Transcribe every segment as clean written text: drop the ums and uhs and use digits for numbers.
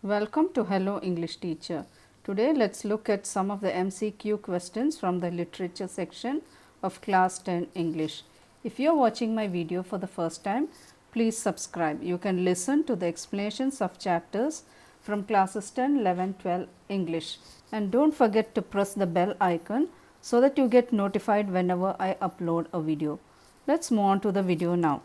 Welcome to Hello English Teacher. Today let's look at some of the MCQ questions from the literature section of class 10 English. If you are watching my video for the first time, please subscribe. You can listen to the explanations of chapters from classes 10, 11, 12 English, and don't forget to press the bell icon so that you get notified whenever I upload a video. Let's move on to the video now.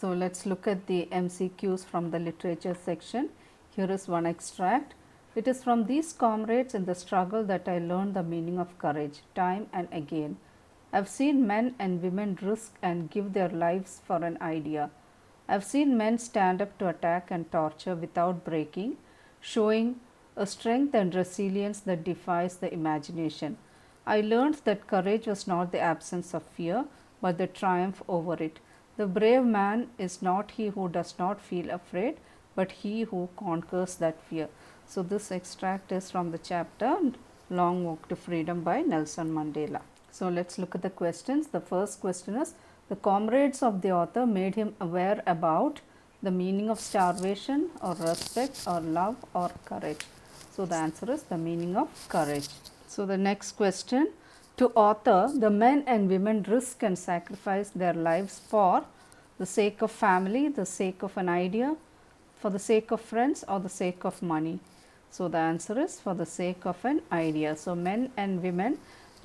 So let's look at the MCQs from the literature section. Here is one extract. It is from these comrades in the struggle that I learned the meaning of courage, time and again. I've seen men and women risk and give their lives for an idea. I've seen men stand up to attack and torture without breaking, showing a strength and resilience that defies the imagination. I learned that courage was not the absence of fear, but the triumph over it. The brave man is not he who does not feel afraid, but he who conquers that fear. So, this extract is from the chapter Long Walk to Freedom by Nelson Mandela. So, let's look at the questions. The first question is, the comrades of the author made him aware about the meaning of starvation or respect or love or courage. So, the answer is the meaning of courage. So, the next question, to author, the men and women risk and sacrifice their lives for the sake of family, the sake of an idea, for the sake of friends or the sake of money. So, the answer is for the sake of an idea. So, men and women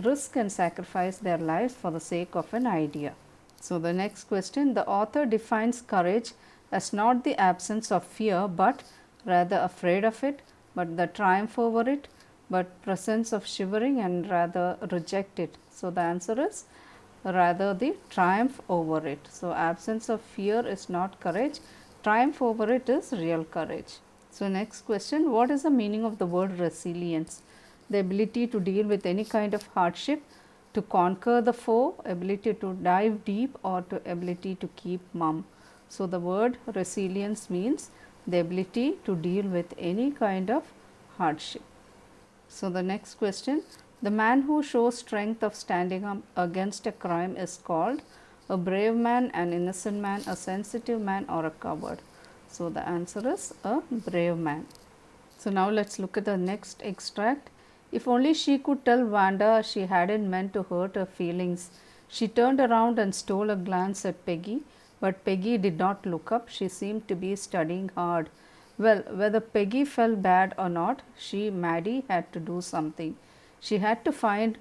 risk and sacrifice their lives for the sake of an idea. So, the next question, the author defines courage as not the absence of fear, but rather afraid of it, but the triumph over it, but presence of shivering and rather reject it. So, the answer is rather the triumph over it. So, absence of fear is not courage, triumph over it is real courage. So, next question, what is the meaning of the word resilience? The ability to deal with any kind of hardship, to conquer the foe, ability to dive deep or to ability to keep mum. So, the word resilience means the ability to deal with any kind of hardship. So, the next question, the man who shows strength of standing up against a crime is called a brave man, an innocent man, a sensitive man or a coward. So, the answer is a brave man. So, now let us look at the next extract. If only she could tell Wanda she hadn't meant to hurt her feelings. She turned around and stole a glance at Peggy, but Peggy did not look up. She seemed to be studying hard. Well, whether Peggy felt bad or not, Maddie, had to do something. She had to find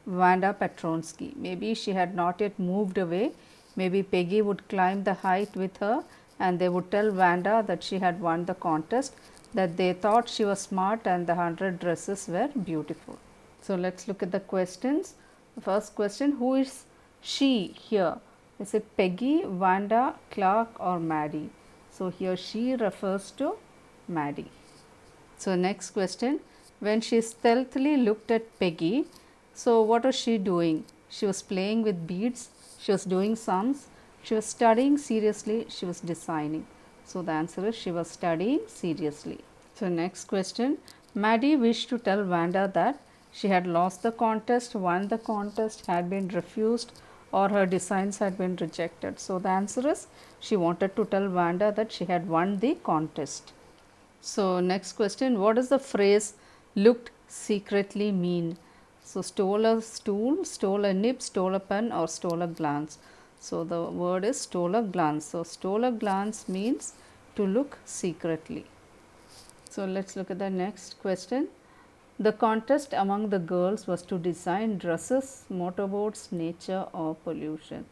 Wanda Petronsky. Maybe she had not yet moved away. Maybe Peggy would climb the height with her and they would tell Wanda that she had won the contest, that they thought she was smart and the 100 dresses were beautiful. So, let us look at the questions. The first question, who is she here? Is it Peggy, Wanda, Clark or Maddie? So, here she refers to Maddie. So, next question, when she stealthily looked at Peggy, so what was she doing? She was playing with beads, she was doing sums, she was studying seriously, she was designing. So, the answer is she was studying seriously. So, next question, Maddie wished to tell Wanda that she had lost the contest, won the contest, had been refused or her designs had been rejected. So, the answer is she wanted to tell Wanda that she had won the contest. So, next question, what does the phrase looked secretly mean? So, stole a stool, stole a nib, stole a pen or stole a glance. So, the word is stole a glance. So, stole a glance means to look secretly. So, let us look at the next question. The contest among the girls was to design dresses, motorboats, nature or pollution.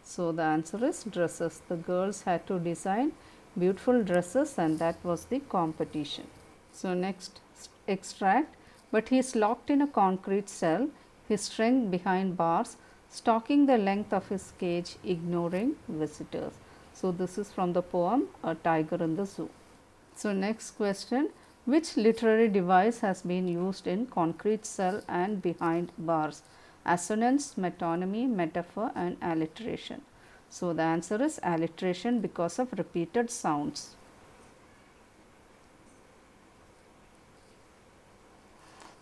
So, the answer is dresses. The girls had to design beautiful dresses and that was the competition. So, next extract, but he is locked in a concrete cell, his strength behind bars, stalking the length of his cage, ignoring visitors. So, this is from the poem A Tiger in the Zoo. So, next question, which literary device has been used in concrete cell and behind bars? Assonance, metonymy, metaphor and alliteration. So, the answer is alliteration because of repeated sounds.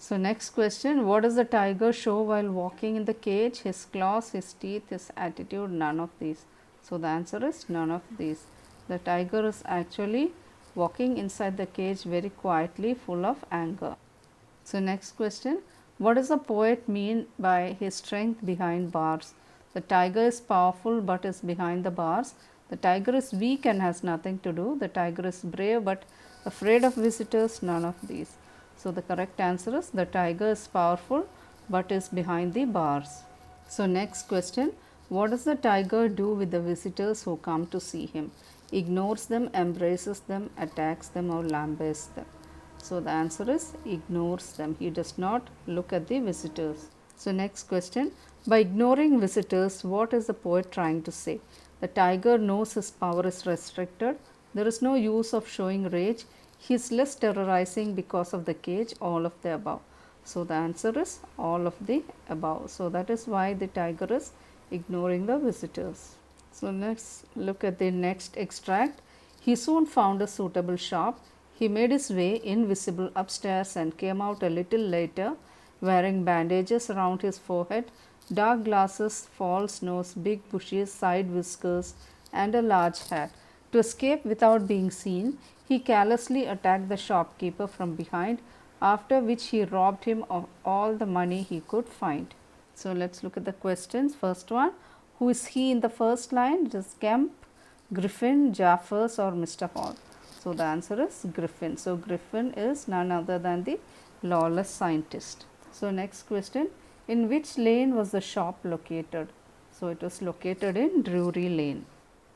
So next question, what does the tiger show while walking in the cage? His claws, his teeth, his attitude, none of these. So the answer is none of these. The tiger is actually walking inside the cage very quietly, full of anger. So next question, what does the poet mean by his strength behind bars? The tiger is powerful but is behind the bars. The tiger is weak and has nothing to do. The tiger is brave but afraid of visitors, none of these. So the correct answer is the tiger is powerful but is behind the bars. So next question, what does the tiger do with the visitors who come to see him? Ignores them, embraces them, attacks them or lambasts them. So the answer is ignores them. He does not look at the visitors. So next question, by ignoring visitors, what is the poet trying to say? The tiger knows his power is restricted. There is no use of showing rage. He is less terrorizing because of the cage, all of the above. So the answer is all of the above. So that is why the tiger is ignoring the visitors. So let's look at the next extract. He soon found a suitable shop. He made his way invisible upstairs and came out a little later wearing bandages around his forehead, dark glasses, false nose, big bushy side whiskers and a large hat. To escape without being seen, he carelessly attacked the shopkeeper from behind, after which he robbed him of all the money he could find. So let's look at the questions. First one, who is he in the first line? It is Kemp, Griffin, Jaffers or Mr. Hall. So the answer is Griffin. So Griffin is none other than the lawless scientist. So next question, in which lane was the shop located? So it was located in Drury Lane.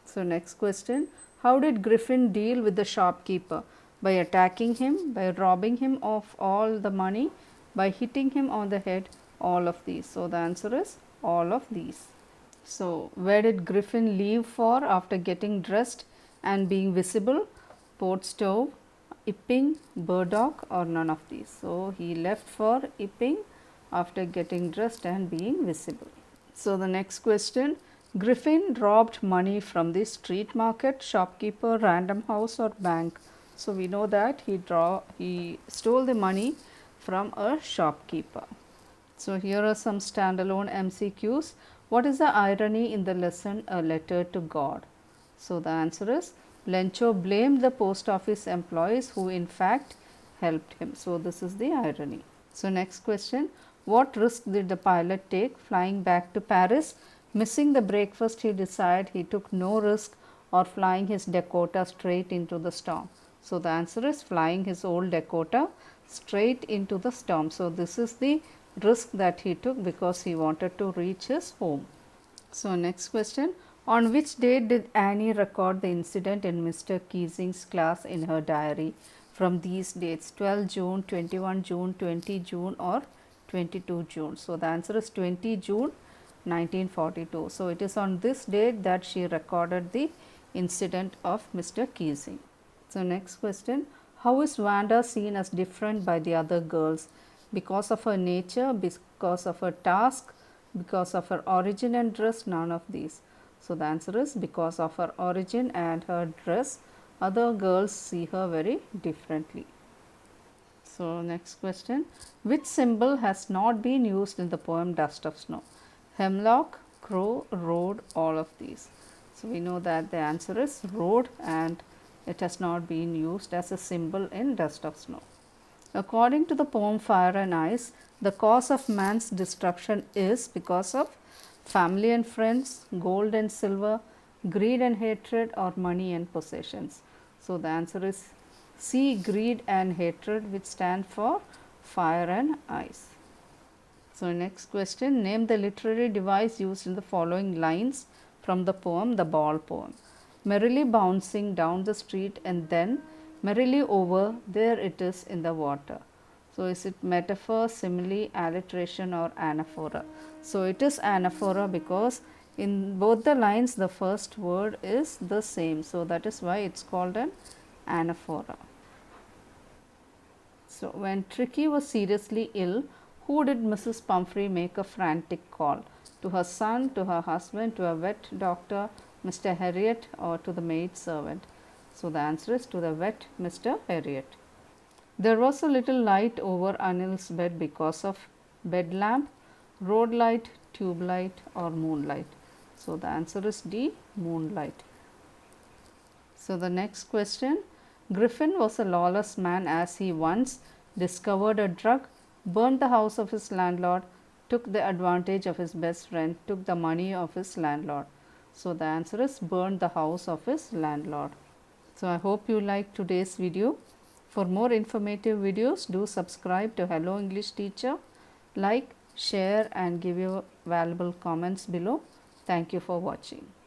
So next question, how did Griffin deal with the shopkeeper? By attacking him, by robbing him of all the money, by hitting him on the head, all of these. So the answer is all of these. So where did Griffin leave for after getting dressed and being visible? Portstove, Epping, Burdock or none of these. So he left for Epping after getting dressed and being visible. So the next question, Griffin robbed money from the street market, shopkeeper, random house or bank. So we know that he stole the money from a shopkeeper. So here are some standalone MCQs. What is the irony in the lesson A Letter to God? So the answer is Lencho blamed the post office employees who in fact helped him. So this is the irony. So next question, what risk did the pilot take flying back to Paris? Missing the breakfast, he decided he took no risk, or flying his Dakota straight into the storm. So the answer is flying his old Dakota straight into the storm. So this is the risk that he took because he wanted to reach his home. So next question, on which date did Annie record the incident in Mr. Keesing's class in her diary? From these dates, 12 June, 21 June, 20 June or 22 June. So the answer is 20 June 1942. So it is on this date that she recorded the incident of Mr. Keesing. So next question, how is Wanda seen as different by the other girls? Because of her nature, because of her task, because of her origin and dress, none of these. So the answer is because of her origin and her dress, other girls see her very differently. So next question, which symbol has not been used in the poem Dust of Snow? Hemlock, crow, road, all of these. So we know that the answer is road and it has not been used as a symbol in Dust of Snow. According to the poem Fire and Ice, the cause of man's destruction is because of family and friends, gold and silver, greed and hatred or money and possessions. So the answer is C, greed and hatred, which stand for fire and ice. So next question, name the literary device used in the following lines from the poem The Ball Poem. Merrily bouncing down the street and then merrily over, there it is in the water. So is it metaphor, simile, alliteration or anaphora? So it is anaphora because in both the lines the first word is the same. So that is why it's called an anaphora. So when Tricky was seriously ill, who did Mrs. Pumphrey make a frantic call? To her son, to her husband, to a vet doctor, Mr. Harriot or to the maid servant? So the answer is to the vet Mr. Harriot. There was a little light over Anil's bed because of bed lamp, road light, tube light or moonlight. So, the answer is D, moonlight. So, the next question, Griffin was a lawless man as he once discovered a drug, burned the house of his landlord, took the advantage of his best friend, took the money of his landlord. So, the answer is burned the house of his landlord. So, I hope you liked today's video. For more informative videos, do subscribe to Hello English Teacher, like, share and give your valuable comments below. Thank you for watching.